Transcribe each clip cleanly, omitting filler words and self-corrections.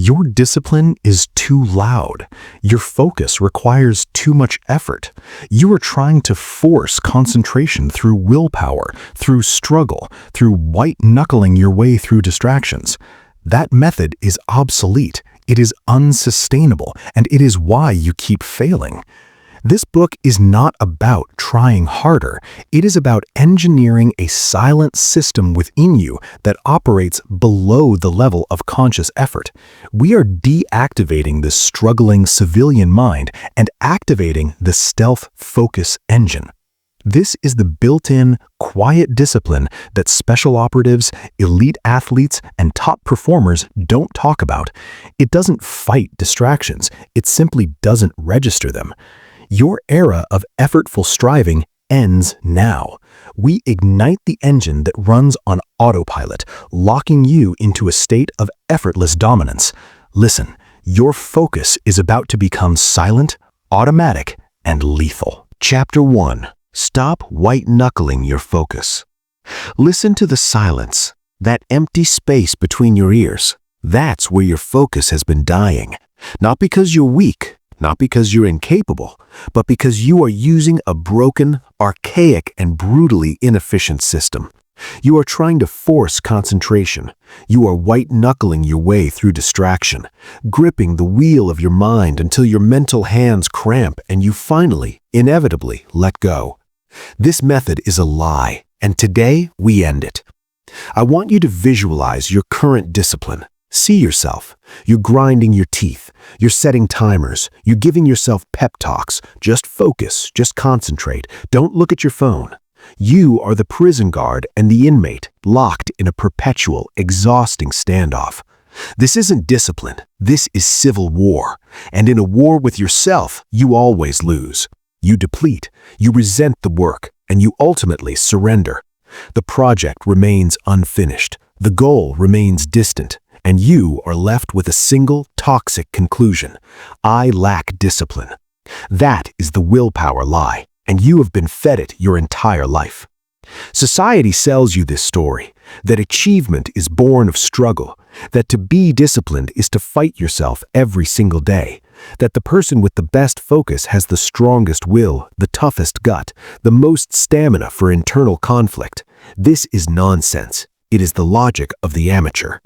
Your discipline is too loud. Your focus requires too much effort. You are trying to force concentration through willpower, through struggle, through white-knuckling your way through distractions. That method is obsolete. It is unsustainable, and it is why you keep failing. This book is not about trying harder. It is about engineering a silent system within you that operates below the level of conscious effort. We are deactivating the struggling civilian mind and activating the stealth focus engine. This is the built-in, quiet discipline that special operatives, elite athletes, and top performers don't talk about. It doesn't fight distractions. It simply doesn't register them. Your era of effortful striving ends now. We ignite the engine that runs on autopilot, locking you into a state of effortless dominance. Listen, your focus is about to become silent, automatic, and lethal. Chapter 1. Stop white-knuckling your focus. Listen to the silence, that empty space between your ears. That's where your focus has been dying. Not because you're weak, not because you're incapable, but because you are using a broken, archaic, and brutally inefficient system. You are trying to force concentration. You are white-knuckling your way through distraction, gripping the wheel of your mind until your mental hands cramp and you finally, inevitably, let go. This method is a lie, and today we end it. I want you to visualize your current discipline. See yourself. You're grinding your teeth. You're setting timers. You're giving yourself pep talks. Just focus. Just concentrate. Don't look at your phone. You are the prison guard and the inmate, locked in a perpetual, exhausting standoff. This isn't discipline. This is civil war. And in a war with yourself, you always lose. You deplete. You resent the work. And you ultimately surrender. The project remains unfinished. The goal remains distant. And you are left with a single toxic conclusion. I lack discipline. That is the willpower lie, and you have been fed it your entire life. Society sells you this story, that achievement is born of struggle, that to be disciplined is to fight yourself every single day, that the person with the best focus has the strongest will, the toughest gut, the most stamina for internal conflict. This is nonsense. It is the logic of the amateur.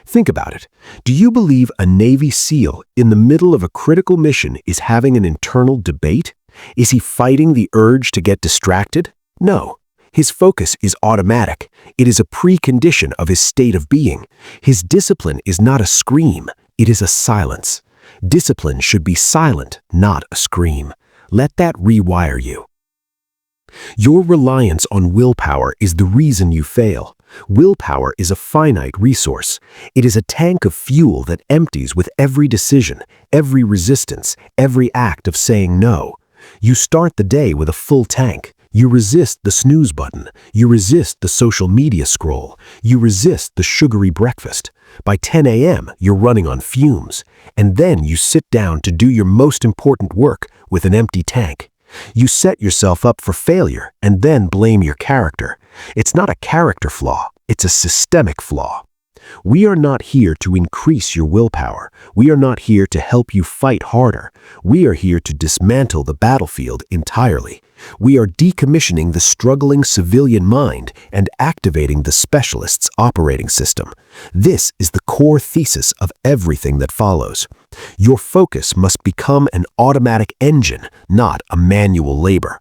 Think about it. Do you believe a Navy SEAL in the middle of a critical mission is having an internal debate? Is he fighting the urge to get distracted? No. His focus is automatic. It is a precondition of his state of being. His discipline is not a scream. It is a silence. Discipline should be silent, not a scream. Let that rewire you. Your reliance on willpower is the reason you fail. Willpower is a finite resource. It is a tank of fuel that empties with every decision, every resistance, every act of saying no. You start the day with a full tank. You resist the snooze button. You resist the social media scroll. You resist the sugary breakfast. By 10 a.m., you're running on fumes. And then you sit down to do your most important work with an empty tank. You set yourself up for failure and then blame your character. It's not a character flaw, it's a systemic flaw. We are not here to increase your willpower. We are not here to help you fight harder. We are here to dismantle the battlefield entirely. We are decommissioning the struggling civilian mind and activating the specialist's operating system. This is the core thesis of everything that follows. Your focus must become an automatic engine, not a manual labor.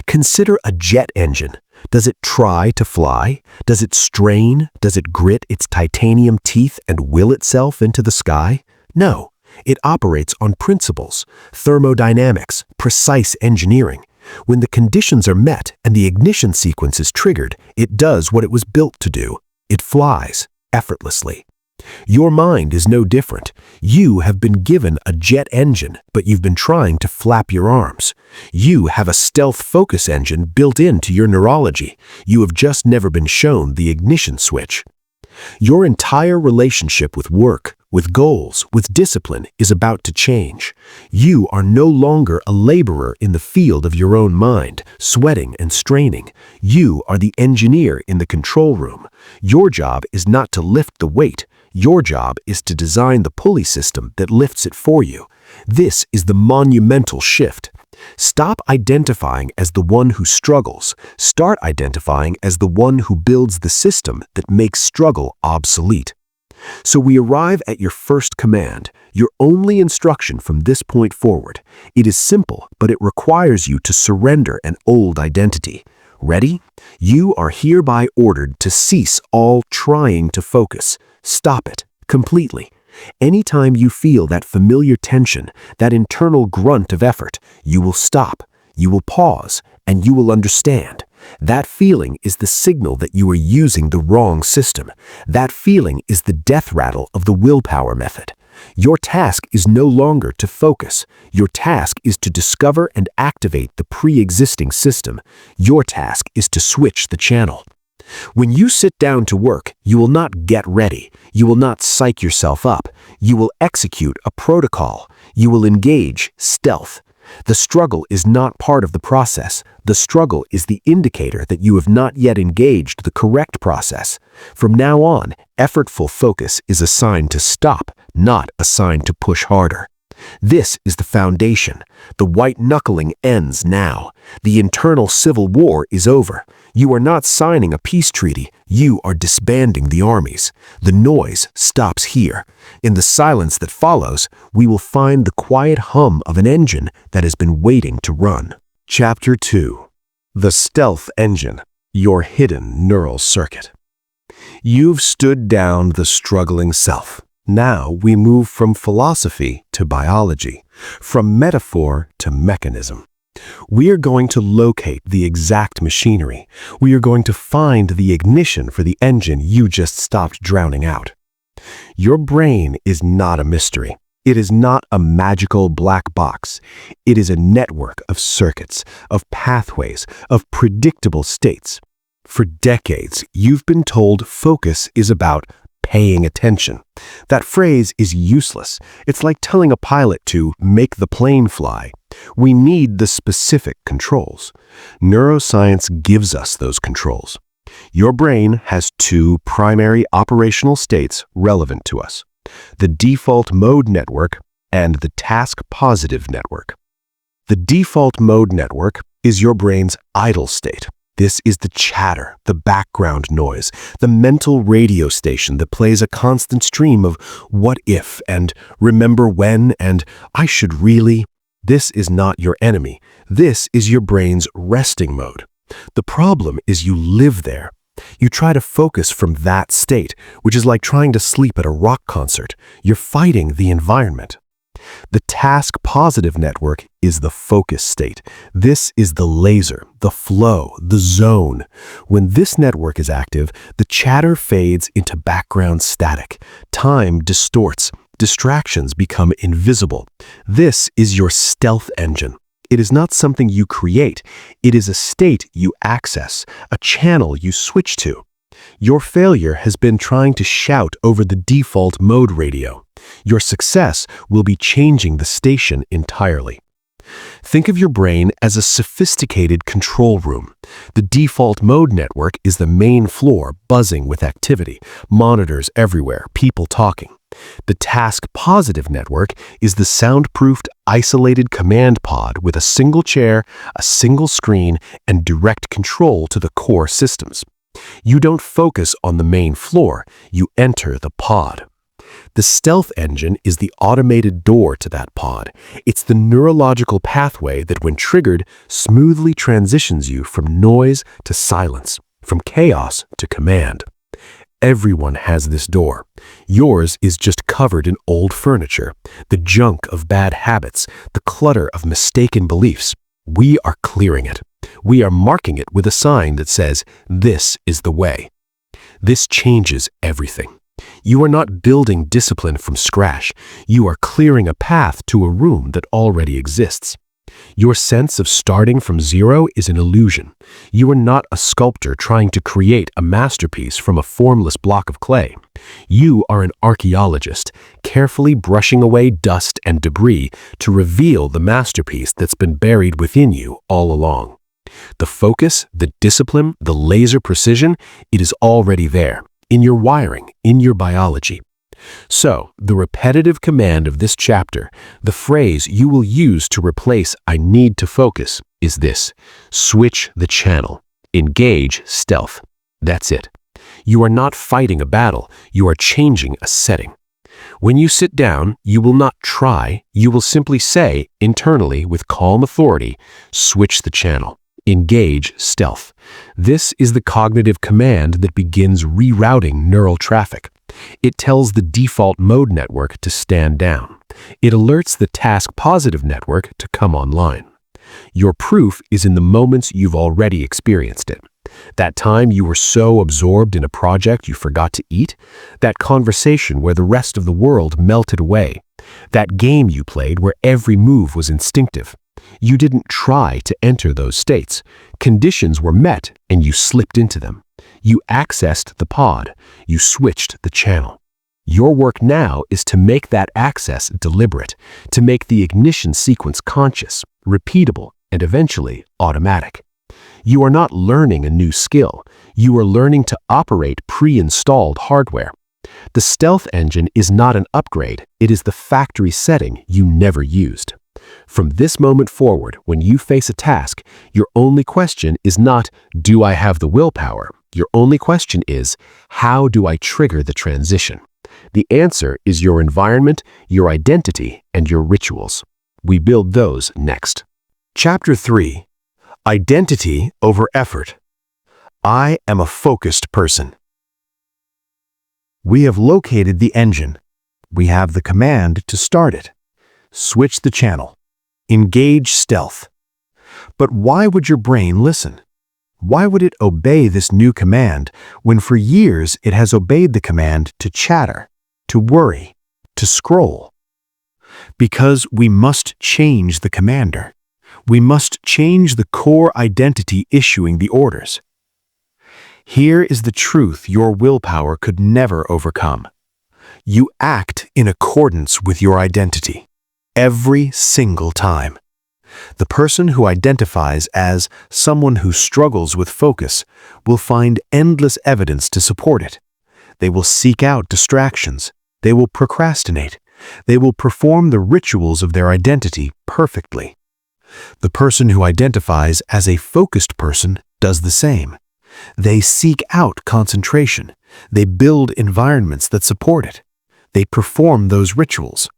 Consider a jet engine. Does it try to fly? Does it strain? Does it grit its titanium teeth and will itself into the sky? No. It operates on principles, thermodynamics, precise engineering. When the conditions are met and the ignition sequence is triggered, it does what it was built to do. It flies effortlessly. Your mind is no different. You have been given a jet engine, but you've been trying to flap your arms. You have a stealth focus engine built into your neurology. You have just never been shown the ignition switch. Your entire relationship with work, with goals, with discipline is about to change. You are no longer a laborer in the field of your own mind, sweating and straining. You are the engineer in the control room. Your job is not to lift the weight. Your job is to design the pulley system that lifts it for you. This is the monumental shift. Stop identifying as the one who struggles. Start identifying as the one who builds the system that makes struggle obsolete. So we arrive at your first command, your only instruction from this point forward. It is simple, but it requires you to surrender an old identity. Ready? You are hereby ordered to cease all trying to focus. Stop it completely. Anytime you feel that familiar tension, that internal grunt of effort, you will stop, you will pause, and you will understand. That feeling is the signal that you are using the wrong system. That feeling is the death rattle of the willpower method. Your task is no longer to focus. Your task is to discover and activate the pre-existing system. Your task is to switch the channel. When you sit down to work, you will not get ready. You will not psych yourself up. You will execute a protocol. You will engage stealth. The struggle is not part of the process. The struggle is the indicator that you have not yet engaged the correct process. From now on, effortful focus is assigned to stop, not assigned to push harder. This is the foundation. The white-knuckling ends now. The internal civil war is over. You are not signing a peace treaty. You are disbanding the armies. The noise stops here. In the silence that follows, we will find the quiet hum of an engine that has been waiting to run. Chapter 2. The Stealth Engine, Your Hidden Neural Circuit. You've stood down the struggling self. Now we move from philosophy to biology, from metaphor to mechanism. We are going to locate the exact machinery. We are going to find the ignition for the engine you just stopped drowning out. Your brain is not a mystery. It is not a magical black box. It is a network of circuits, of pathways, of predictable states. For decades, you've been told focus is about paying attention. That phrase is useless. It's like telling a pilot to make the plane fly. We need the specific controls. Neuroscience gives us those controls. Your brain has two primary operational states relevant to us: the default mode network and the task positive network. The default mode network is your brain's idle state. This is the chatter, the background noise, the mental radio station that plays a constant stream of what if and remember when and I should really. This is not your enemy. This is your brain's resting mode. The problem is you live there. You try to focus from that state, which is like trying to sleep at a rock concert. You're fighting the environment. The task-positive network is the focus state. This is the laser, the flow, the zone. When this network is active, the chatter fades into background static. Time distorts. Distractions become invisible. This is your stealth engine. It is not something you create. It is a state you access, a channel you switch to. Your failure has been trying to shout over the default mode radio. Your success will be changing the station entirely. Think of your brain as a sophisticated control room. The default mode network is the main floor buzzing with activity, monitors everywhere, people talking. The task-positive network is the soundproofed, isolated command pod with a single chair, a single screen, and direct control to the core systems. You don't focus on the main floor, you enter the pod. The stealth engine is the automated door to that pod. It's the neurological pathway that, when triggered, smoothly transitions you from noise to silence, from chaos to command. Everyone has this door. Yours is just covered in old furniture, the junk of bad habits, the clutter of mistaken beliefs. We are clearing it. We are marking it with a sign that says, "This is the way." This changes everything. You are not building discipline from scratch. You are clearing a path to a room that already exists. Your sense of starting from zero is an illusion. You are not a sculptor trying to create a masterpiece from a formless block of clay. You are an archaeologist, carefully brushing away dust and debris to reveal the masterpiece that's been buried within you all along. The focus, the discipline, the laser precision, it is already there, in your wiring, in your biology. So, the repetitive command of this chapter, the phrase you will use to replace "I need to focus," is this: switch the channel. Engage stealth. That's it. You are not fighting a battle, you are changing a setting. When you sit down, you will not try, you will simply say, internally with calm authority, switch the channel. Engage stealth. This is the cognitive command that begins rerouting neural traffic. It tells the default mode network to stand down. It alerts the task positive network to come online. Your proof is in the moments you've already experienced it. That time you were so absorbed in a project you forgot to eat, that conversation where the rest of the world melted away, that game you played where every move was instinctive. You didn't try to enter those states. Conditions were met and you slipped into them. You accessed the pod. You switched the channel. Your work now is to make that access deliberate, to make the ignition sequence conscious, repeatable, and eventually automatic. You are not learning a new skill. You are learning to operate pre-installed hardware. The stealth engine is not an upgrade. It is the factory setting you never used. From this moment forward, when you face a task, your only question is not, do I have the willpower? Your only question is, how do I trigger the transition? The answer is your environment, your identity, and your rituals. We build those next. Chapter 3. Identity over effort. I am a focused person. We have located the engine. We have the command to start it. Switch the channel. Engage stealth. But why would your brain listen? Why would it obey this new command when for years it has obeyed the command to chatter, to worry, to scroll? Because we must change the commander. We must change the core identity issuing the orders. Here is the truth your willpower could never overcome. You act in accordance with your identity. Every single time. The person who identifies as someone who struggles with focus will find endless evidence to support it. They will seek out distractions. They will procrastinate. They will perform the rituals of their identity perfectly. The person who identifies as a focused person does the same. They seek out concentration. They build environments that support it. They perform those rituals.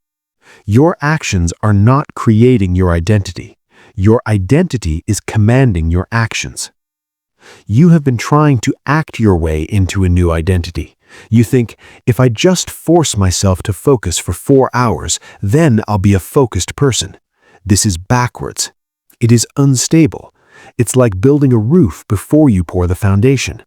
Your actions are not creating your identity. Your identity is commanding your actions. You have been trying to act your way into a new identity. You think, if I just force myself to focus for 4 hours, then I'll be a focused person. This is backwards. It is unstable. It's like building a roof before you pour the foundation.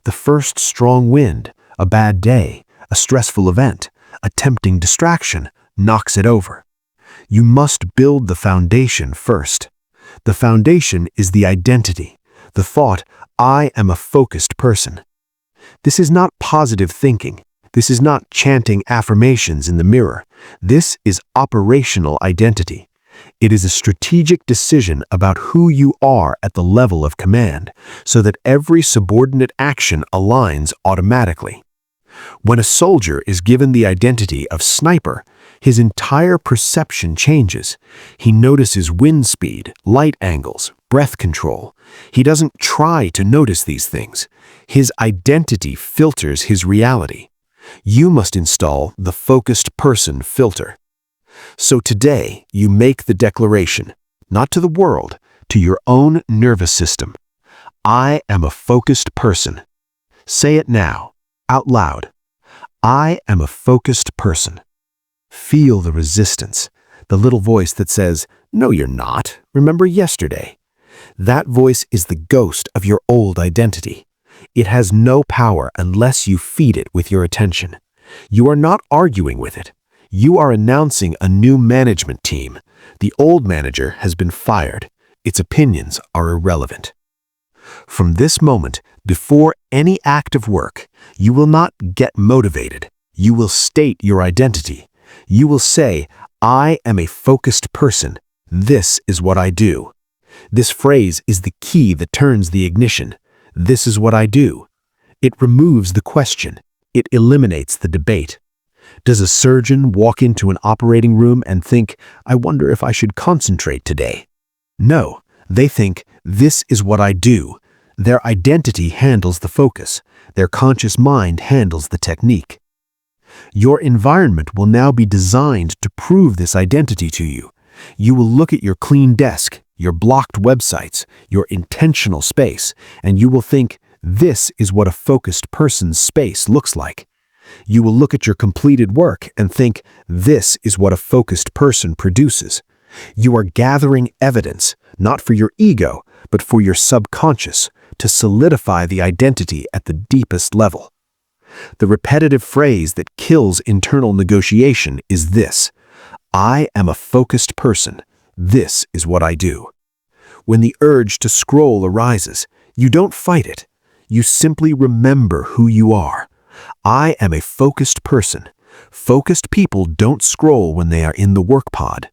The first strong wind, a bad day, a stressful event, a tempting distraction knocks it over. You must build the foundation first. The foundation is the identity, the thought, I am a focused person. This is not positive thinking. This is not chanting affirmations in the mirror. This is operational identity. It is a strategic decision about who you are at the level of command, so that every subordinate action aligns automatically. When a soldier is given the identity of sniper, his entire perception changes. He notices wind speed, light angles, breath control. He doesn't try to notice these things. His identity filters his reality. You must install the focused person filter. So today, you make the declaration, not to the world, to your own nervous system. I am a focused person. Say it now, out loud. I am a focused person. Feel the resistance, the little voice that says, no, you're not. Remember yesterday. That voice is the ghost of your old identity. It has no power unless you feed it with your attention. You are not arguing with it. You are announcing a new management team. The old manager has been fired. Its opinions are irrelevant. From this moment, before any act of work, you will not get motivated. You will state your identity. You will say, I am a focused person. This is what I do. This phrase is the key that turns the ignition. This is what I do. It removes the question. It eliminates the debate. Does a surgeon walk into an operating room and think, "I wonder if I should concentrate today"? No, they think, "This is what I do." Their identity handles the focus. Their conscious mind handles the technique. Your environment will now be designed to prove this identity to you. You will look at your clean desk, your blocked websites, your intentional space, and you will think, "This is what a focused person's space looks like." You will look at your completed work and think, "This is what a focused person produces." You are gathering evidence, not for your ego, but for your subconscious, to solidify the identity at the deepest level. The repetitive phrase that kills internal negotiation is this: "I am a focused person. This is what I do." When the urge to scroll arises, you don't fight it. You simply remember who you are. I am a focused person. Focused people don't scroll when they are in the work pod.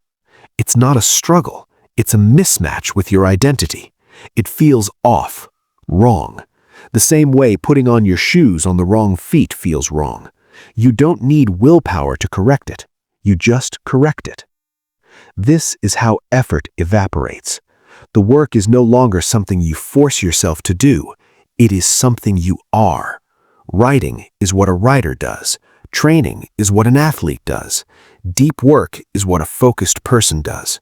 It's not a struggle. It's a mismatch with your identity. It feels off, wrong. The same way putting on your shoes on the wrong feet feels wrong. You don't need willpower to correct it. You just correct it. This is how effort evaporates. The work is no longer something you force yourself to do. It is something you are. Writing is what a writer does. Training is what an athlete does. Deep work is what a focused person does.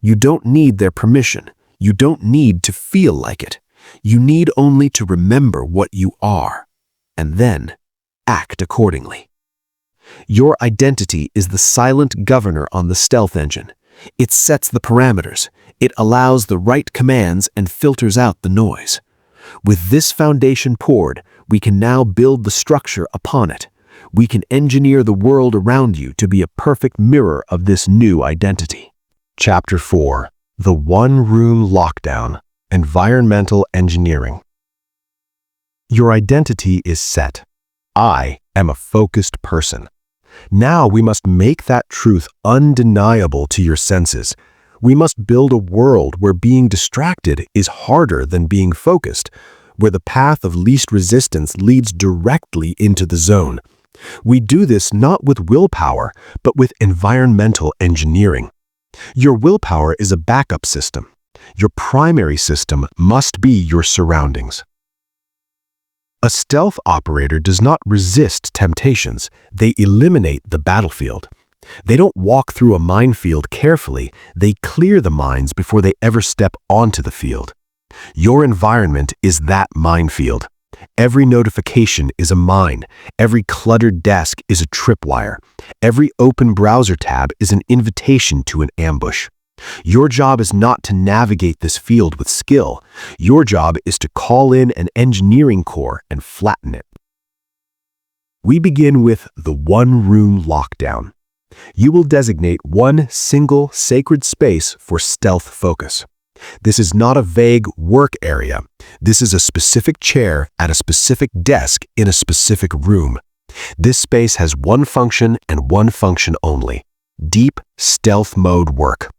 You don't need their permission. You don't need to feel like it. You need only to remember what you are, and then act accordingly. Your identity is the silent governor on the stealth engine. It sets the parameters. It allows the right commands and filters out the noise. With this foundation poured, we can now build the structure upon it. We can engineer the world around you to be a perfect mirror of this new identity. Chapter 4: The One-Room Lockdown. Environmental Engineering. Your identity is set. I am a focused person. Now we must make that truth undeniable to your senses. We must build a world where being distracted is harder than being focused, where the path of least resistance leads directly into the zone. We do this not with willpower, but with environmental engineering. Your willpower is a backup system. Your primary system must be your surroundings. A stealth operator does not resist temptations. They eliminate the battlefield. They don't walk through a minefield carefully. They clear the mines before they ever step onto the field. Your environment is that minefield. Every notification is a mine. Every cluttered desk is a tripwire. Every open browser tab is an invitation to an ambush. Your job is not to navigate this field with skill. Your job is to call in an engineering core and flatten it. We begin with the one-room lockdown. You will designate one single sacred space for stealth focus. This is not a vague work area. This is a specific chair at a specific desk in a specific room. This space has one function and one function only: deep stealth mode work.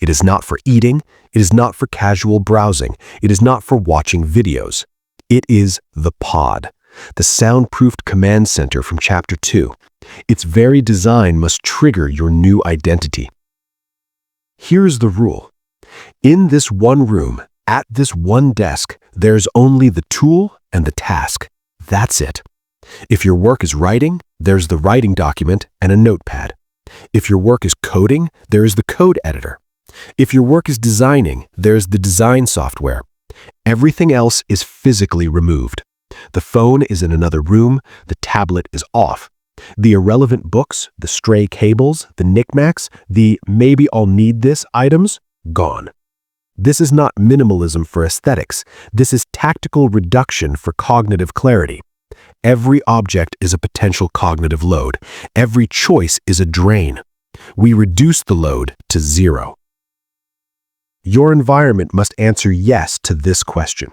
It is not for eating. It is not for casual browsing. It is not for watching videos. It is the pod, the soundproofed command center from Chapter 2. Its very design must trigger your new identity. Here's the rule. In this one room, at this one desk, there's only the tool and the task. That's it. If your work is writing, there's the writing document and a notepad. If your work is coding, there is the code editor. If your work is designing, there's the design software. Everything else is physically removed. The phone is in another room, the tablet is off. The irrelevant books, the stray cables, the knickknacks, the maybe I'll need this items, gone. This is not minimalism for aesthetics. This is tactical reduction for cognitive clarity. Every object is a potential cognitive load. Every choice is a drain. We reduce the load to zero. Your environment must answer yes to this question.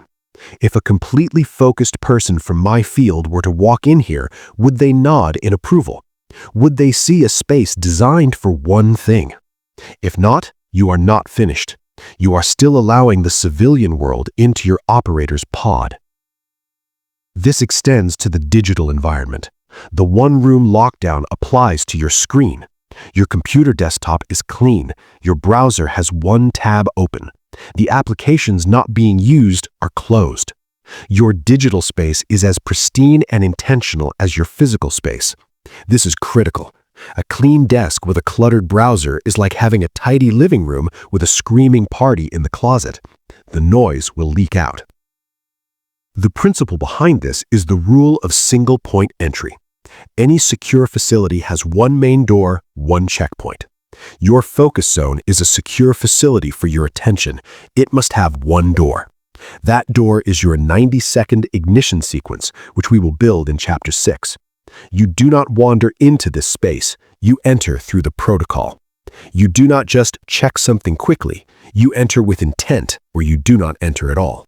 If a completely focused person from my field were to walk in here, would they nod in approval? Would they see a space designed for one thing? If not, you are not finished. You are still allowing the civilian world into your operator's pod. This extends to the digital environment. The one-room lockdown applies to your screen. Your computer desktop is clean. Your browser has one tab open. The applications not being used are closed. Your digital space is as pristine and intentional as your physical space. This is critical. A clean desk with a cluttered browser is like having a tidy living room with a screaming party in the closet. The noise will leak out. The principle behind this is the rule of single point entry. Any secure facility has one main door, one checkpoint. Your focus zone is a secure facility for your attention. It must have one door. That door is your 90-second ignition sequence, which we will build in Chapter 6. You do not wander into this space. You enter through the protocol. You do not just check something quickly. You enter with intent, or you do not enter at all.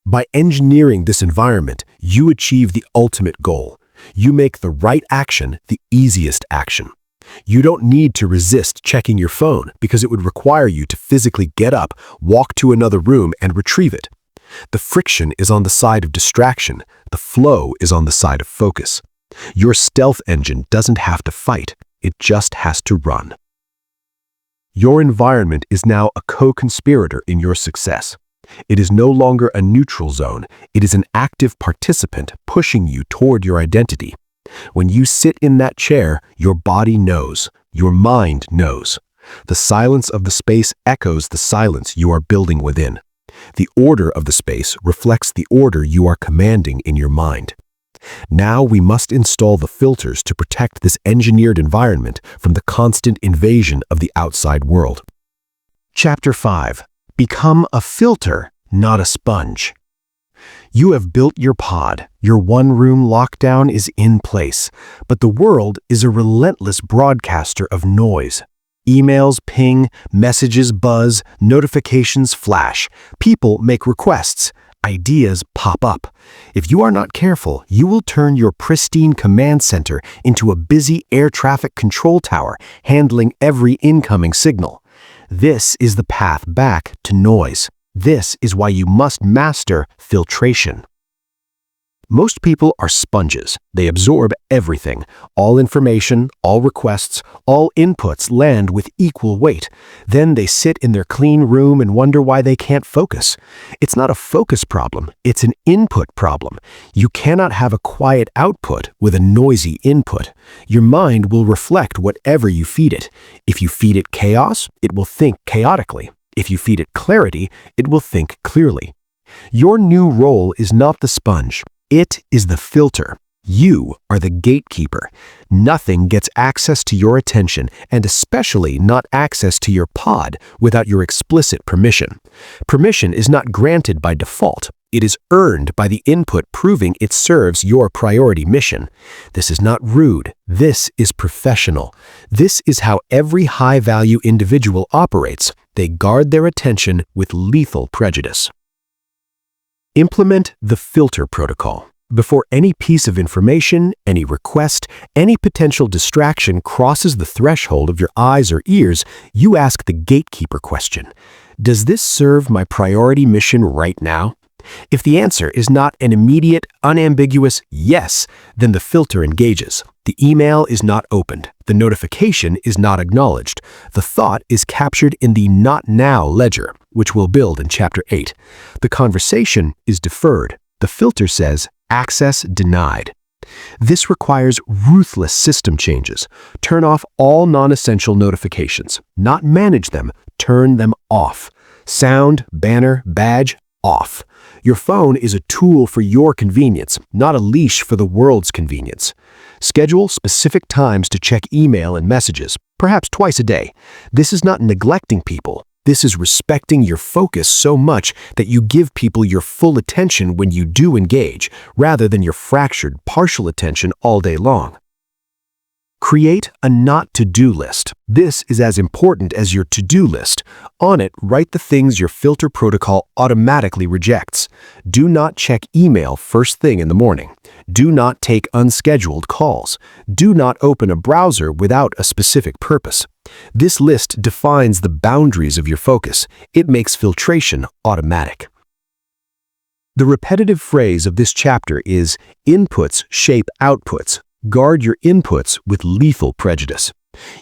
By engineering this environment, you achieve the ultimate goal. You make the right action the easiest action. You don't need to resist checking your phone because it would require you to physically get up, walk to another room, and retrieve it. The friction is on the side of distraction. The flow is on the side of focus. Your stealth engine doesn't have to fight. It just has to run. Your environment is now a co-conspirator in your success. It is no longer a neutral zone. It is an active participant pushing you toward your identity. When you sit in that chair, your body knows. Your mind knows. The silence of the space echoes the silence you are building within. The order of the space reflects the order you are commanding in your mind. Now we must install the filters to protect this engineered environment from the constant invasion of the outside world. Chapter 5. Become a filter, not a sponge. You have built your pod. Your one-room lockdown is in place, but the world is a relentless broadcaster of noise. Emails ping, messages buzz, notifications flash. People make requests. Ideas pop up. If you are not careful, you will turn your pristine command center into a busy air traffic control tower handling every incoming signal. This is the path back to noise. This is why you must master filtration. Most people are sponges. They absorb everything. All information, all requests, all inputs land with equal weight. Then they sit in their clean room and wonder why they can't focus. It's not a focus problem. It's an input problem. You cannot have a quiet output with a noisy input. Your mind will reflect whatever you feed it. If you feed it chaos, it will think chaotically. If you feed it clarity, it will think clearly. Your new role is not the sponge. It is the filter. You are the gatekeeper. Nothing gets access to your attention, and especially not access to your pod, without your explicit permission. Permission is not granted by default. It is earned by the input proving it serves your priority mission. This is not rude. This is professional. This is how every high-value individual operates. They guard their attention with lethal prejudice. Implement the filter protocol. Before any piece of information, any request, any potential distraction crosses the threshold of your eyes or ears, you ask the gatekeeper question. Does this serve my priority mission right now? If the answer is not an immediate, unambiguous yes, then the filter engages. The email is not opened. The notification is not acknowledged. The thought is captured in the not now ledger, which we'll build in Chapter 8. The conversation is deferred. The filter says, access denied. This requires ruthless system changes. Turn off all non-essential notifications. Not manage them, turn them off. Sound, banner, badge, off. Your phone is a tool for your convenience, not a leash for the world's convenience. Schedule specific times to check email and messages, perhaps twice a day. This is not neglecting people. This is respecting your focus so much that you give people your full attention when you do engage, rather than your fractured, partial attention all day long. Create a not-to-do list. This is as important as your to-do list. On it, write the things your filter protocol automatically rejects. Do not check email first thing in the morning. Do not take unscheduled calls. Do not open a browser without a specific purpose. This list defines the boundaries of your focus. It makes filtration automatic. The repetitive phrase of this chapter is, inputs shape outputs. Guard your inputs with lethal prejudice.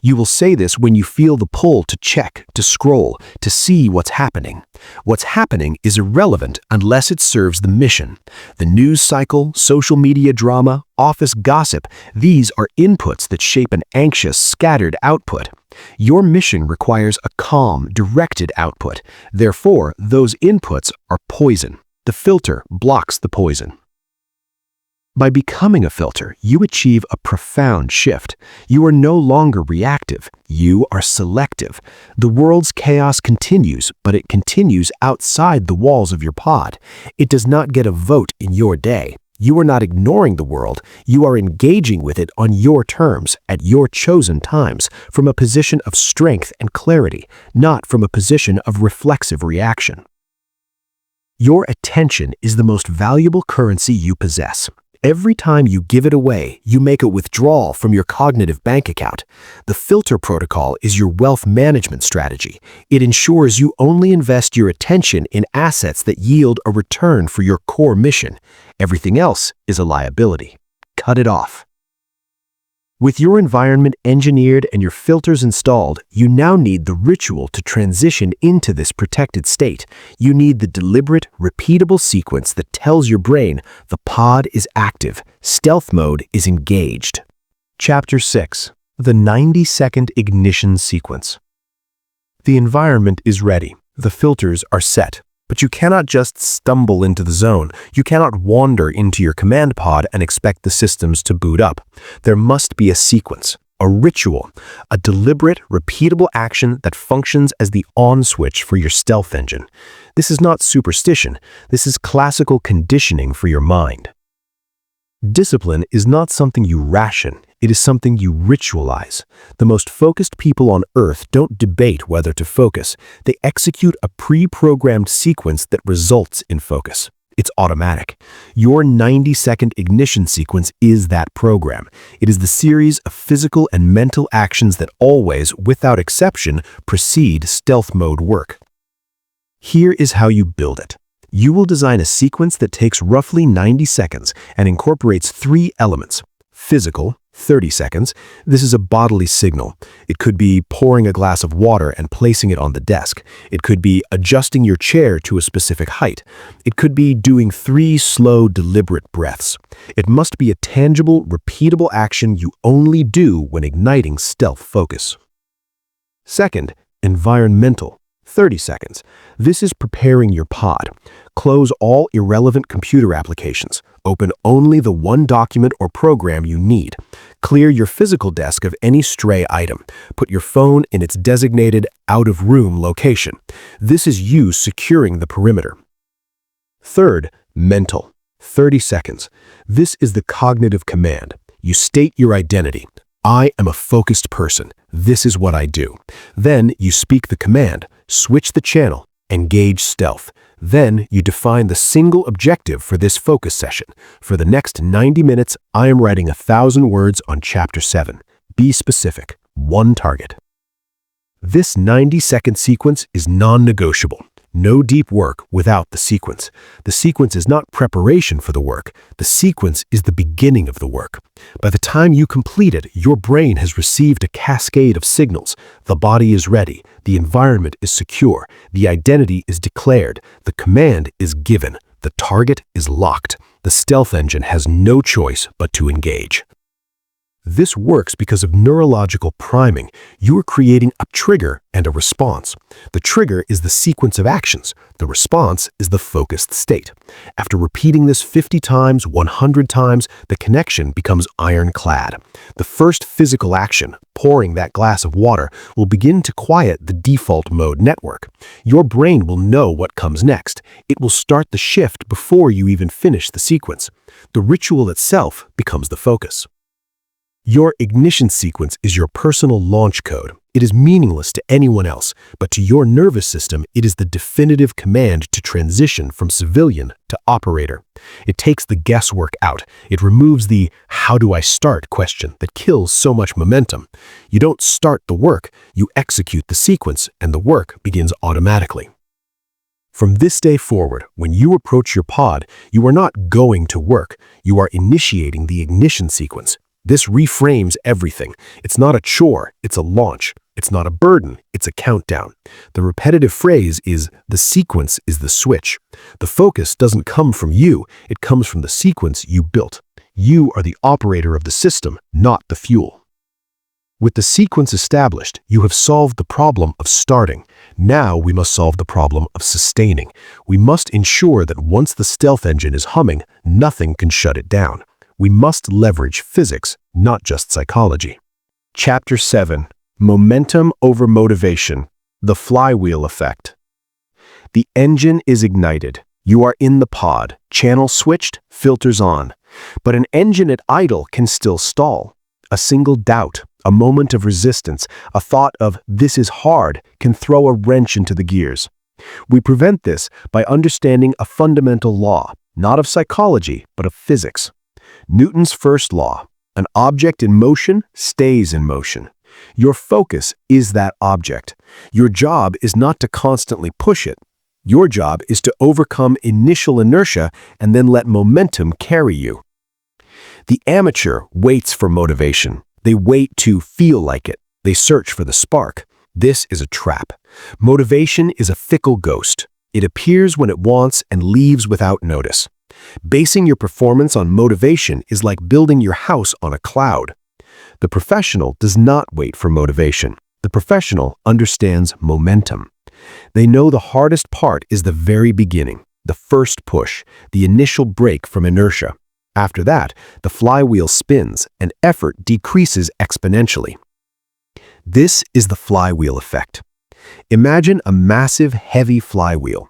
You will say this when you feel the pull to check, to scroll, to see what's happening. What's happening is irrelevant unless it serves the mission. The news cycle, social media drama, office gossip, these are inputs that shape an anxious, scattered output. Your mission requires a calm, directed output. Therefore, those inputs are poison. The filter blocks the poison. By becoming a filter, you achieve a profound shift. You are no longer reactive. You are selective. The world's chaos continues, but it continues outside the walls of your pod. It does not get a vote in your day. You are not ignoring the world. You are engaging with it on your terms, at your chosen times, from a position of strength and clarity, not from a position of reflexive reaction. Your attention is the most valuable currency you possess. Every time you give it away, you make a withdrawal from your cognitive bank account. The filter protocol is your wealth management strategy. It ensures you only invest your attention in assets that yield a return for your core mission. Everything else is a liability. Cut it off. With your environment engineered and your filters installed, you now need the ritual to transition into this protected state. You need the deliberate, repeatable sequence that tells your brain the pod is active, stealth mode is engaged. Chapter 6. The 90-second ignition sequence. The environment is ready. The filters are set. But you cannot just stumble into the zone. You cannot wander into your command pod and expect the systems to boot up. There must be a sequence, a ritual, a deliberate, repeatable action that functions as the on switch for your stealth engine. This is not superstition. This is classical conditioning for your mind. Discipline is not something you ration. It is something you ritualize. The most focused people on Earth don't debate whether to focus. They execute a pre-programmed sequence that results in focus. It's automatic. Your 90-second ignition sequence is that program. It is the series of physical and mental actions that always, without exception, precede stealth mode work. Here is how you build it. You will design a sequence that takes roughly 90 seconds and incorporates 3 elements. Physical, 30 seconds. This is a bodily signal. It could be pouring a glass of water and placing it on the desk. It could be adjusting your chair to a specific height. It could be doing 3 slow, deliberate breaths. It must be a tangible, repeatable action you only do when igniting stealth focus. Second, environmental. 30 seconds. This is preparing your pod. Close all irrelevant computer applications. Open only the one document or program you need. Clear your physical desk of any stray item. Put your phone in its designated out-of-room location. This is you securing the perimeter. Third, mental. 30 seconds. This is the cognitive command. You state your identity. I am a focused person. This is what I do. Then you speak the command, switch the channel, engage stealth. Then you define the single objective for this focus session. For the next 90 minutes, I am writing 1,000 words on Chapter 7. Be specific. One target. This 90-second sequence is non-negotiable. No deep work without the sequence. The sequence is not preparation for the work. The sequence is the beginning of the work. By the time you complete it, your brain has received a cascade of signals. The body is ready. The environment is secure. The identity is declared. The command is given. The target is locked. The stealth engine has no choice but to engage. This works because of neurological priming. You are creating a trigger and a response. The trigger is the sequence of actions. The response is the focused state. After repeating this 50 times, 100 times, the connection becomes ironclad. The first physical action, pouring that glass of water, will begin to quiet the default mode network. Your brain will know what comes next. It will start the shift before you even finish the sequence. The ritual itself becomes the focus. Your ignition sequence is your personal launch code. It is meaningless to anyone else, but to your nervous system, it is the definitive command to transition from civilian to operator. It takes the guesswork out. It removes the "how do I start" question that kills so much momentum. You don't start the work, you execute the sequence, and the work begins automatically. From this day forward, when you approach your pod, you are not going to work. You are initiating the ignition sequence. This reframes everything. It's not a chore, it's a launch. It's not a burden, it's a countdown. The repetitive phrase is, the sequence is the switch. The focus doesn't come from you, it comes from the sequence you built. You are the operator of the system, not the fuel. With the sequence established, you have solved the problem of starting. Now we must solve the problem of sustaining. We must ensure that once the stealth engine is humming, nothing can shut it down. We must leverage physics, not just psychology. Chapter 7. Momentum over motivation. The flywheel effect. The engine is ignited. You are in the pod, channel switched, filters on. But an engine at idle can still stall. A single doubt, a moment of resistance, a thought of "this is hard" can throw a wrench into the gears. We prevent this by understanding a fundamental law, not of psychology, but of physics. Newton's first law: an object in motion stays in motion. Your focus is that object. Your job is not to constantly push it. Your job is to overcome initial inertia and then let momentum carry you. The amateur waits for motivation. They wait to feel like it. They search for the spark. This is a trap. Motivation is a fickle ghost. It appears when it wants and leaves without notice. Basing your performance on motivation is like building your house on a cloud. The professional does not wait for motivation. The professional understands momentum. They know the hardest part is the very beginning, the first push, the initial break from inertia. After that, the flywheel spins and effort decreases exponentially. This is the flywheel effect. Imagine a massive, heavy flywheel.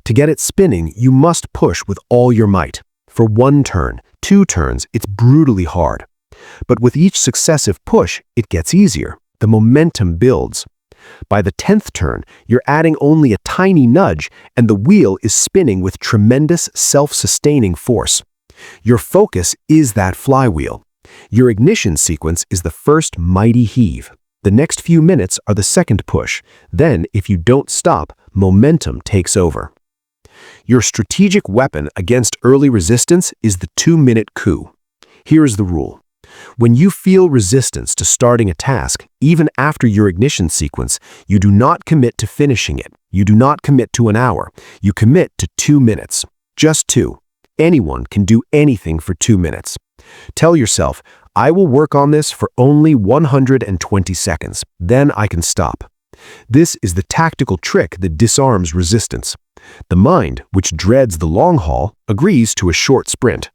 To get it spinning, you must push with all your might. For 1 turn, 2 turns, it's brutally hard. But with each successive push, it gets easier. The momentum builds. By the 10th turn, you're adding only a tiny nudge, and the wheel is spinning with tremendous self-sustaining force. Your focus is that flywheel. Your ignition sequence is the first mighty heave. The next few minutes are the second push. Then, if you don't stop, momentum takes over. Your strategic weapon against early resistance is the 2-minute coup. Here is the rule. When you feel resistance to starting a task, even after your ignition sequence, you do not commit to finishing it. You do not commit to an hour. You commit to 2 minutes. Just 2. Anyone can do anything for 2 minutes. Tell yourself, I will work on this for only 120 seconds. Then I can stop. This is the tactical trick that disarms resistance. The mind, which dreads the long haul, agrees to a short sprint.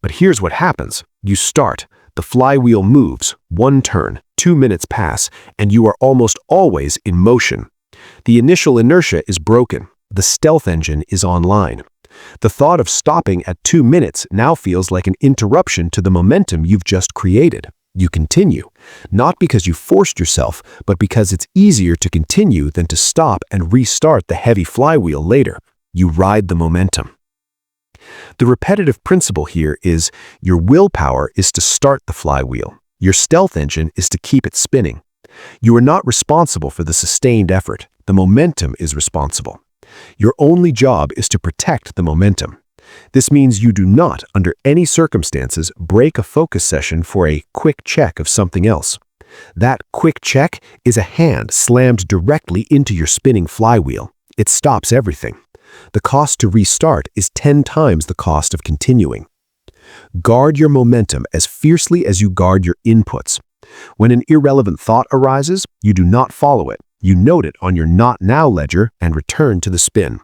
But here's what happens. You start. The flywheel moves. 1 turn, 2 minutes pass, and you are almost always in motion. The initial inertia is broken. The stealth engine is online. The thought of stopping at 2 minutes now feels like an interruption to the momentum you've just created. You continue, not because you forced yourself, but because it's easier to continue than to stop and restart the heavy flywheel later. You ride the momentum. The repetitive principle here is your willpower is to start the flywheel. Your stealth engine is to keep it spinning. You are not responsible for the sustained effort. The momentum is responsible. Your only job is to protect the momentum. This means you do not, under any circumstances, break a focus session for a quick check of something else. That quick check is a hand slammed directly into your spinning flywheel. It stops everything. The cost to restart is 10 times the cost of continuing. Guard your momentum as fiercely as you guard your inputs. When an irrelevant thought arises, you do not follow it. You note it on your not now ledger and return to the spin.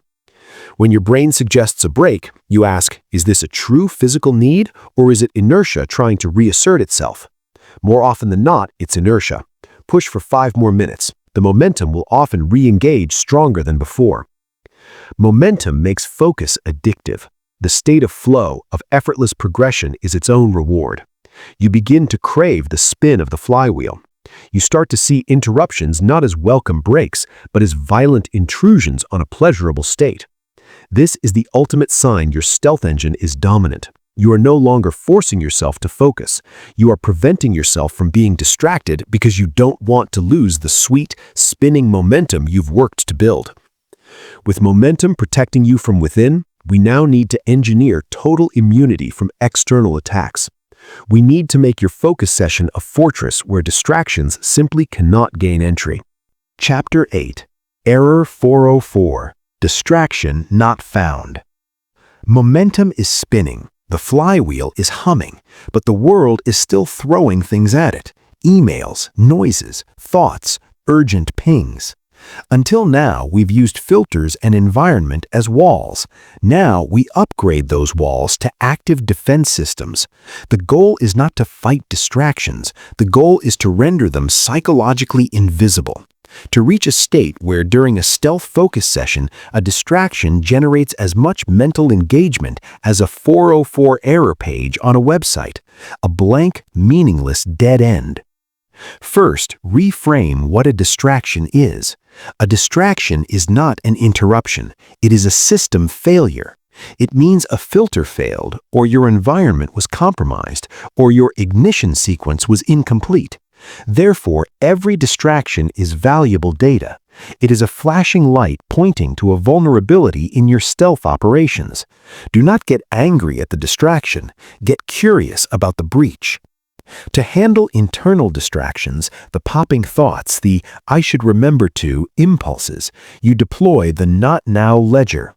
When your brain suggests a break, you ask, is this a true physical need or is it inertia trying to reassert itself? More often than not, it's inertia. Push for 5 more minutes. The momentum will often re-engage stronger than before. Momentum makes focus addictive. The state of flow, of effortless progression is its own reward. You begin to crave the spin of the flywheel. You start to see interruptions not as welcome breaks, but as violent intrusions on a pleasurable state. This is the ultimate sign your stealth engine is dominant. You are no longer forcing yourself to focus. You are preventing yourself from being distracted because you don't want to lose the sweet, spinning momentum you've worked to build. With momentum protecting you from within, we now need to engineer total immunity from external attacks. We need to make your focus session a fortress where distractions simply cannot gain entry. Chapter 8. Error 404. Distraction not found. Momentum is spinning. The flywheel is humming, but the world is still throwing things at it. Emails, noises, thoughts, urgent pings. Until now, we've used filters and environment as walls. Now we upgrade those walls to active defense systems. The goal is not to fight distractions. The goal is to render them psychologically invisible. To reach a state where during a stealth focus session, a distraction generates as much mental engagement as a 404 error page on a website, a blank, meaningless dead end. First, reframe what a distraction is. A distraction is not an interruption. It is a system failure. It means a filter failed, or your environment was compromised, or your ignition sequence was incomplete. Therefore, every distraction is valuable data. It is a flashing light pointing to a vulnerability in your stealth operations. Do not get angry at the distraction. Get curious about the breach. To handle internal distractions, the popping thoughts, the "I should remember to" impulses, you deploy the "not now" ledger.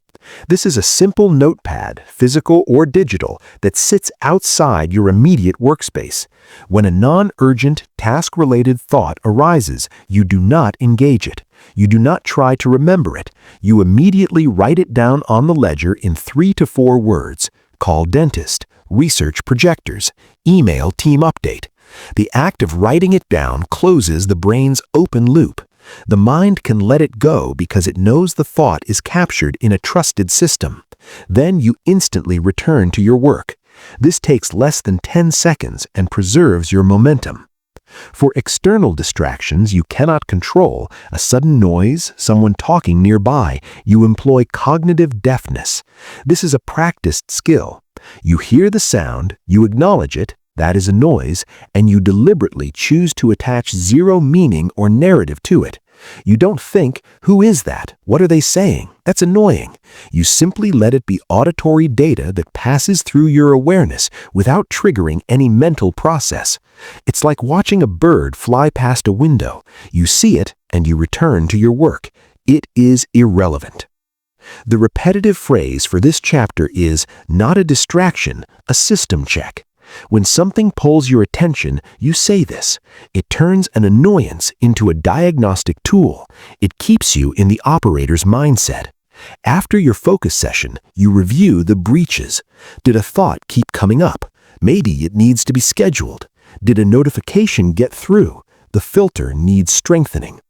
This is a simple notepad, physical or digital, that sits outside your immediate workspace. When a non-urgent, task-related thought arises, you do not engage it. You do not try to remember it. You immediately write it down on the ledger in 3 to 4 words. Call dentist, research projectors, email team update. The act of writing it down closes the brain's open loop. The mind can let it go because it knows the thought is captured in a trusted system. Then you instantly return to your work. This takes less than 10 seconds and preserves your momentum. For external distractions you cannot control, a sudden noise, someone talking nearby, you employ cognitive deafness. This is a practiced skill. You hear the sound, you acknowledge it, that is a noise, and you deliberately choose to attach zero meaning or narrative to it. You don't think, "Who is that? What are they saying? That's annoying." You simply let it be auditory data that passes through your awareness without triggering any mental process. It's like watching a bird fly past a window. You see it, and you return to your work. It is irrelevant. The repetitive phrase for this chapter is not a distraction, a system check. When something pulls your attention, you say this. It turns an annoyance into a diagnostic tool. It keeps you in the operator's mindset. After your focus session, you review the breaches. Did a thought keep coming up? Maybe it needs to be scheduled. Did a notification get through? The filter needs strengthening.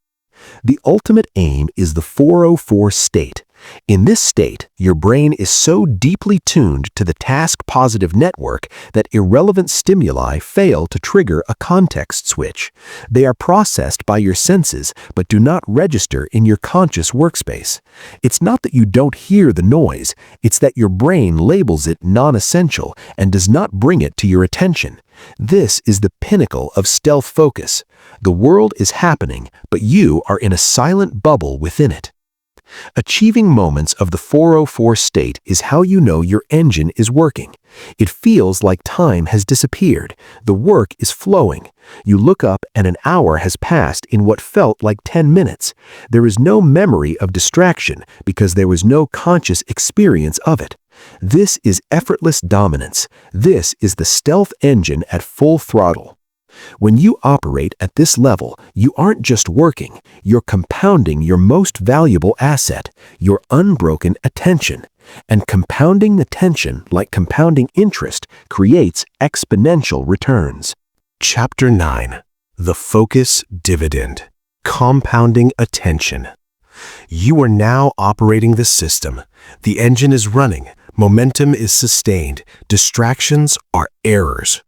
The ultimate aim is the 404 state. In this state, your brain is so deeply tuned to the task-positive network that irrelevant stimuli fail to trigger a context switch. They are processed by your senses but do not register in your conscious workspace. It's not that you don't hear the noise, it's that your brain labels it non-essential and does not bring it to your attention. This is the pinnacle of stealth focus. The world is happening, but you are in a silent bubble within it. Achieving moments of the 404 state is how you know your engine is working. It feels like time has disappeared. The work is flowing. You look up and an hour has passed in what felt like 10 minutes. There is no memory of distraction because there was no conscious experience of it. This is effortless dominance. This is the stealth engine at full throttle. When you operate at this level, you aren't just working, you're compounding your most valuable asset, your unbroken attention. And compounding the tension, like compounding interest, creates exponential returns. Chapter 9. The Focus Dividend. Compounding Attention. You are now operating the system. The engine is running. Momentum is sustained. Distractions are errors.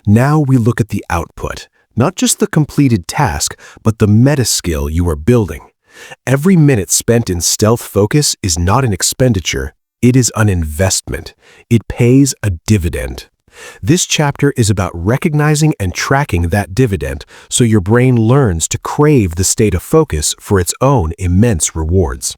Now we look at the output, not just the completed task, but the meta skill you are building. Every minute spent in stealth focus is not an expenditure, it is an investment. It pays a dividend. This chapter is about recognizing and tracking that dividend so your brain learns to crave the state of focus for its own immense rewards.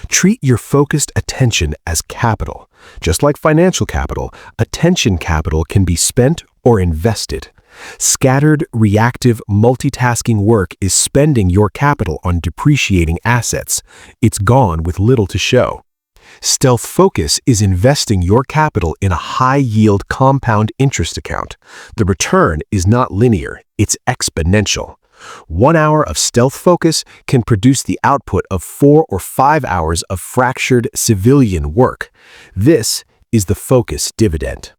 Treat your focused attention as capital. Just like financial capital, attention capital can be spent or invested. Scattered, reactive, multitasking work is spending your capital on depreciating assets. It's gone with little to show. Stealth focus is investing your capital in a high-yield compound interest account. The return is not linear, it's exponential. 1 hour of stealth focus can produce the output of 4 or 5 hours of fractured civilian work. This is the focus dividend.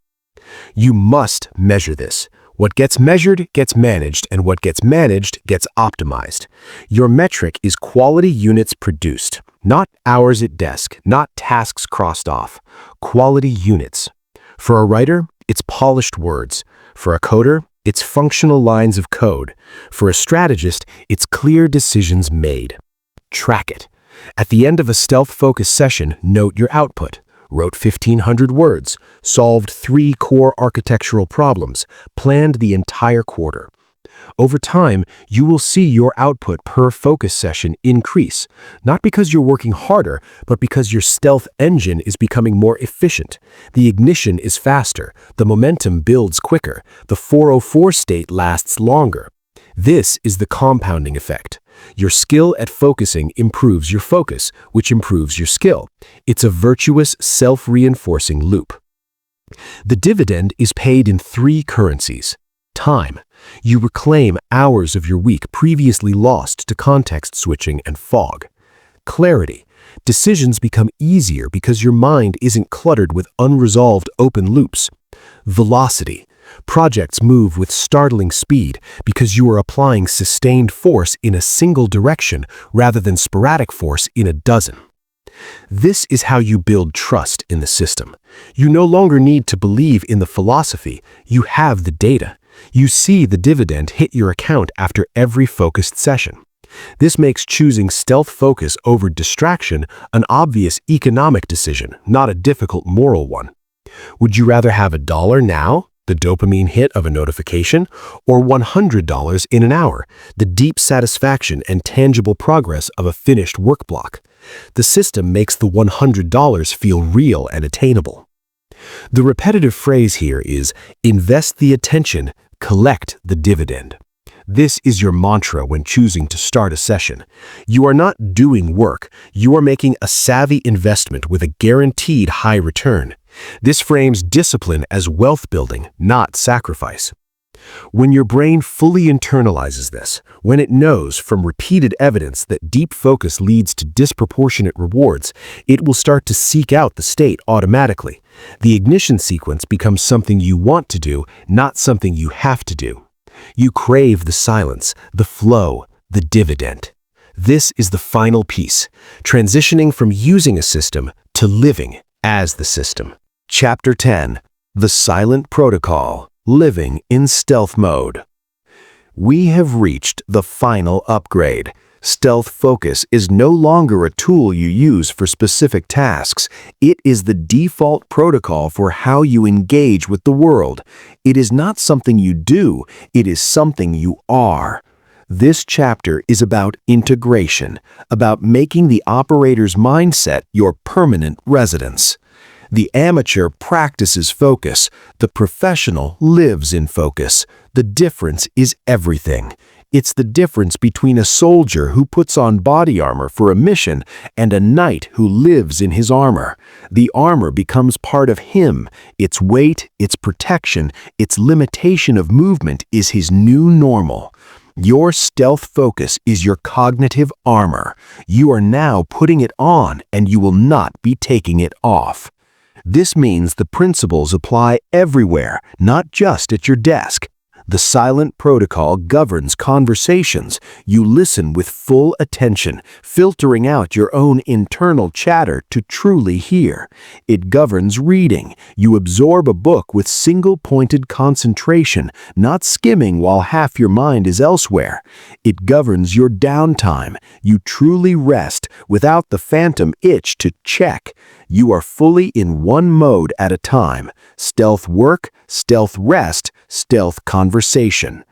You must measure this. What gets measured gets managed, and what gets managed gets optimized. Your metric is quality units produced, not hours at desk, not tasks crossed off. Quality units. For a writer, it's polished words. For a coder, it's functional lines of code. For a strategist, it's clear decisions made. Track it. At the end of a stealth focus session, note your output. Wrote 1,500 words, solved 3 core architectural problems, planned the entire quarter. Over time, you will see your output per focus session increase, not because you're working harder, but because your stealth engine is becoming more efficient. The ignition is faster, the momentum builds quicker, the 404 state lasts longer. This is the compounding effect. Your skill at focusing improves your focus, which improves your skill. It's a virtuous, self-reinforcing loop. The dividend is paid in 3 currencies. Time. You reclaim hours of your week previously lost to context switching and fog. Clarity. Decisions become easier because your mind isn't cluttered with unresolved open loops. Velocity. Projects move with startling speed because you are applying sustained force in a single direction rather than sporadic force in a dozen. This is how you build trust in the system. You no longer need to believe in the philosophy. You have the data. You see the dividend hit your account after every focused session. This makes choosing stealth focus over distraction an obvious economic decision, not a difficult moral one. Would you rather have $1 now, the dopamine hit of a notification, or $100 in an hour, the deep satisfaction and tangible progress of a finished work block? The system makes the $100 feel real and attainable. The repetitive phrase here is, invest the attention, collect the dividend. This is your mantra when choosing to start a session. You are not doing work, you are making a savvy investment with a guaranteed high return. This frames discipline as wealth building, not sacrifice. When your brain fully internalizes this, when it knows from repeated evidence that deep focus leads to disproportionate rewards, it will start to seek out the state automatically. The ignition sequence becomes something you want to do, not something you have to do. You crave the silence, the flow, the dividend. This is the final piece, transitioning from using a system to living as the system. Chapter 10. The Silent Protocol, Living in Stealth Mode. We have reached the final upgrade. Stealth focus is no longer a tool you use for specific tasks. It is the default protocol for how you engage with the world. It is not something you do, it is something you are. This chapter is about integration, about making the operator's mindset your permanent residence. The amateur practices focus. The professional lives in focus. The difference is everything. It's the difference between a soldier who puts on body armor for a mission and a knight who lives in his armor. The armor becomes part of him. Its weight, its protection, its limitation of movement is his new normal. Your stealth focus is your cognitive armor. You are now putting it on, and you will not be taking it off. This means the principles apply everywhere, not just at your desk. The silent protocol governs conversations. You listen with full attention, filtering out your own internal chatter to truly hear. It governs reading. You absorb a book with single-pointed concentration, not skimming while half your mind is elsewhere. It governs your downtime. You truly rest without the phantom itch to check. You are fully in one mode at a time. Stealth work, stealth rest, stealth conversation.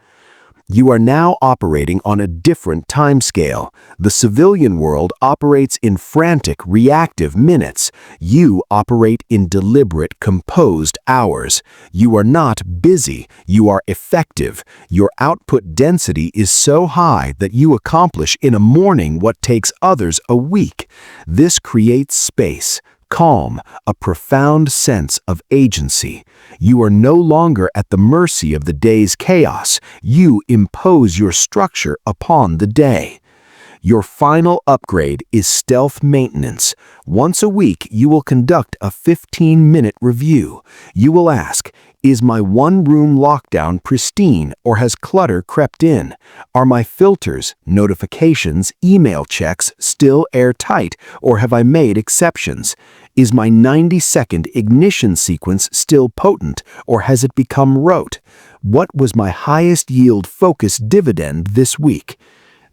You are now operating on a different timescale. The civilian world operates in frantic, reactive minutes. You operate in deliberate, composed hours. You are not busy, you are effective. Your output density is so high that you accomplish in a morning what takes others a week. This creates space, calm, a profound sense of agency. You are no longer at the mercy of the day's chaos. You impose your structure upon the day. Your final upgrade is stealth maintenance. Once a week, you will conduct a 15-minute review. You will ask, is my one-room lockdown pristine or has clutter crept in? Are my filters, notifications, email checks still airtight or have I made exceptions? Is my 90-second ignition sequence still potent or has it become rote? What was my highest yield focus dividend this week?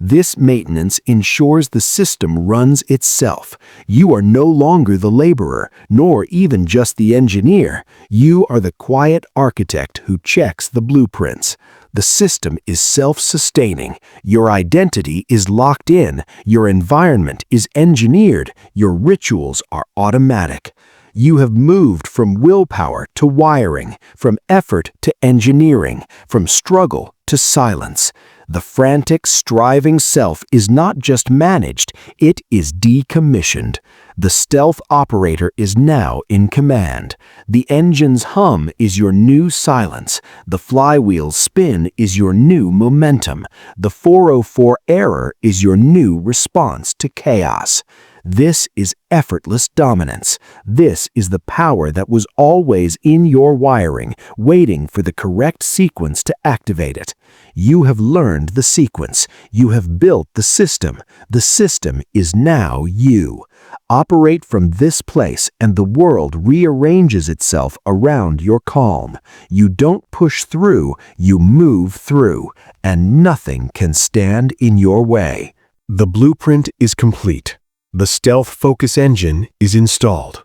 This maintenance ensures the system runs itself. You are no longer the laborer, nor even just the engineer. You are the quiet architect who checks the blueprints. The system is self-sustaining. Your identity is locked in. Your environment is engineered. Your rituals are automatic. You have moved from willpower to wiring, from effort to engineering, from struggle to silence. The frantic, striving self is not just managed, it is decommissioned. The stealth operator is now in command. The engine's hum is your new silence. The flywheel's spin is your new momentum. The 404 error is your new response to chaos. This is effortless dominance. This is the power that was always in your wiring, waiting for the correct sequence to activate it. You have learned the sequence. You have built the system. The system is now you. Operate from this place and the world rearranges itself around your calm. You don't push through, you move through, and nothing can stand in your way. The blueprint is complete. The stealth focus engine is installed.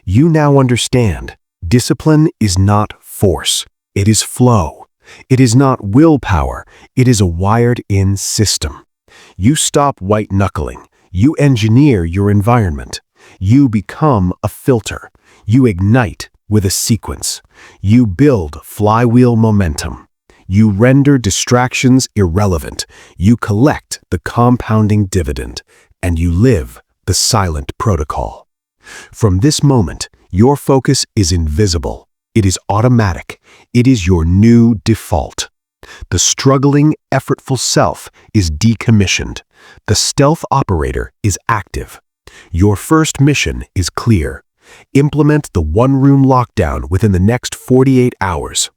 You now understand, discipline is not force. It is flow. It is not willpower. It is a wired-in system. You stop white-knuckling. You engineer your environment. You become a filter. You ignite with a sequence. You build flywheel momentum. You render distractions irrelevant. You collect the compounding dividend. And you live the silent protocol. From this moment, your focus is invisible. It is automatic. It is your new default. The struggling, effortful self is decommissioned. The stealth operator is active. Your first mission is clear. Implement the one-room lockdown within the next 48 hours.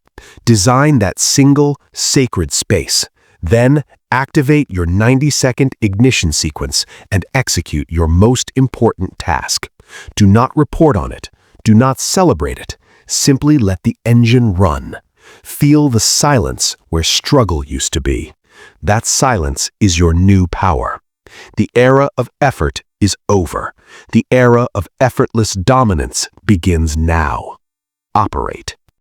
Design that single, sacred space. Then, activate your 90-second ignition sequence and execute your most important task. Do not report on it. Do not celebrate it. Simply let the engine run. Feel the silence where struggle used to be. That silence is your new power. The era of effort is over. The era of effortless dominance begins now. Operate.